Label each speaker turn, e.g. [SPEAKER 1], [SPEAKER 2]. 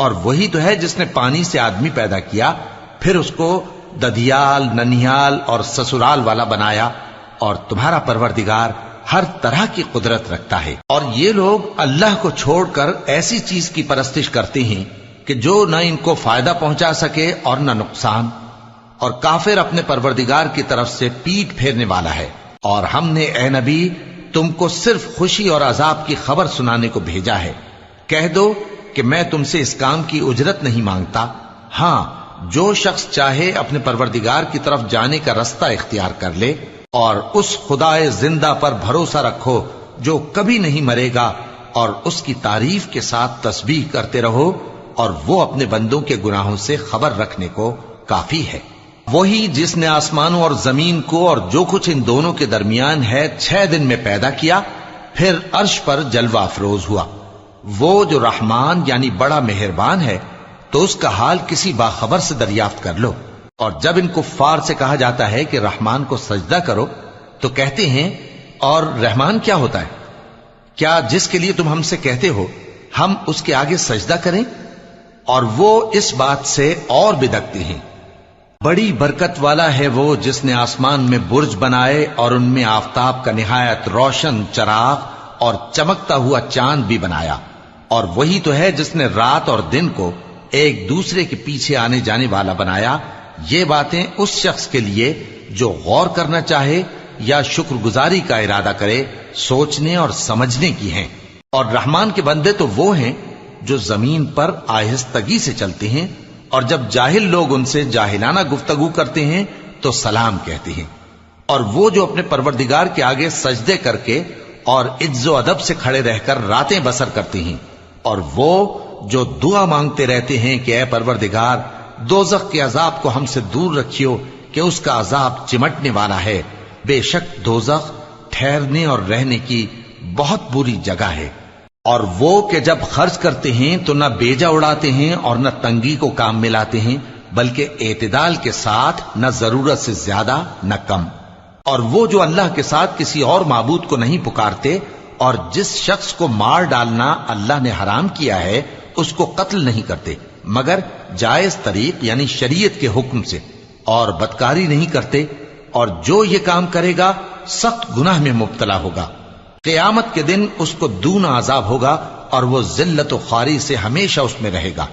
[SPEAKER 1] اور وہی تو ہے جس نے پانی سے آدمی پیدا کیا، پھر اس کو ددھیال، ننھیال اور سسرال والا بنایا، اور تمہارا پروردگار ہر طرح کی قدرت رکھتا ہے۔ اور یہ لوگ اللہ کو چھوڑ کر ایسی چیز کی پرستش کرتے ہیں کہ جو نہ ان کو فائدہ پہنچا سکے اور نہ نقصان، اور کافر اپنے پروردگار کی طرف سے پیٹ پھیرنے والا ہے۔ اور ہم نے اے نبی تم کو صرف خوشی اور عذاب کی خبر سنانے کو بھیجا ہے۔ کہہ دو کہ میں تم سے اس کام کی اجرت نہیں مانگتا، ہاں جو شخص چاہے اپنے پروردگار کی طرف جانے کا رستہ اختیار کر لے، اور اس خدائے زندہ پر بھروسہ رکھو جو کبھی نہیں مرے گا، اور اس کی تعریف کے ساتھ تسبیح کرتے رہو، اور وہ اپنے بندوں کے گناہوں سے خبر رکھنے کو کافی ہے۔ وہی جس نے آسمانوں اور زمین کو اور جو کچھ ان دونوں کے درمیان ہے 6 دن میں پیدا کیا، پھر عرش پر جلوہ افروز ہوا۔ وہ جو رحمان یعنی بڑا مہربان ہے، تو اس کا حال کسی باخبر سے دریافت کر لو۔ اور جب ان کفار سے کہا جاتا ہے کہ رحمان کو سجدہ کرو، تو کہتے ہیں اور رحمان کیا ہوتا ہے؟ کیا جس کے لیے تم ہم سے کہتے ہو ہم اس کے آگے سجدہ کریں؟ اور وہ اس بات سے اور بدکتے ہیں۔ بڑی برکت والا ہے وہ جس نے آسمان میں برج بنائے اور ان میں آفتاب کا نہایت روشن چراغ اور چمکتا ہوا چاند بھی بنایا۔ اور وہی تو ہے جس نے رات اور دن کو ایک دوسرے کے پیچھے آنے جانے والا بنایا۔ یہ باتیں اس شخص کے لیے جو غور کرنا چاہے یا شکر گزاری کا ارادہ کرے سوچنے اور سمجھنے کی ہیں۔ اور رحمان کے بندے تو وہ ہیں جو زمین پر آہستگی سے چلتے ہیں، اور جب جاہل لوگ ان سے جاہلانہ گفتگو کرتے ہیں تو سلام کہتے ہیں۔ اور وہ جو اپنے پروردگار کے آگے سجدے کر کے اور عز و ادب سے کھڑے رہ کر راتیں بسر کرتے ہیں، اور وہ جو دعا مانگتے رہتے ہیں کہ اے پروردگار دوزخ کے عذاب کو ہم سے دور رکھیو کہ اس کا عذاب چمٹنے والا ہے، بے شک دوزخ ٹھہرنے اور رہنے کی بہت بری جگہ ہے۔ اور وہ کہ جب خرچ کرتے ہیں تو نہ بیجا اڑاتے ہیں اور نہ تنگی کو کام میں لاتے ہیں، بلکہ اعتدال کے ساتھ، نہ ضرورت سے زیادہ نہ کم۔ اور وہ جو اللہ کے ساتھ کسی اور معبود کو نہیں پکارتے، اور جس شخص کو مار ڈالنا اللہ نے حرام کیا ہے اس کو قتل نہیں کرتے مگر جائز طریق یعنی شریعت کے حکم سے، اور بدکاری نہیں کرتے، اور جو یہ کام کرے گا سخت گناہ میں مبتلا ہوگا۔ قیامت کے دن اس کو دونا عذاب ہوگا، اور وہ ذلت و خواری سے ہمیشہ اس میں رہے گا۔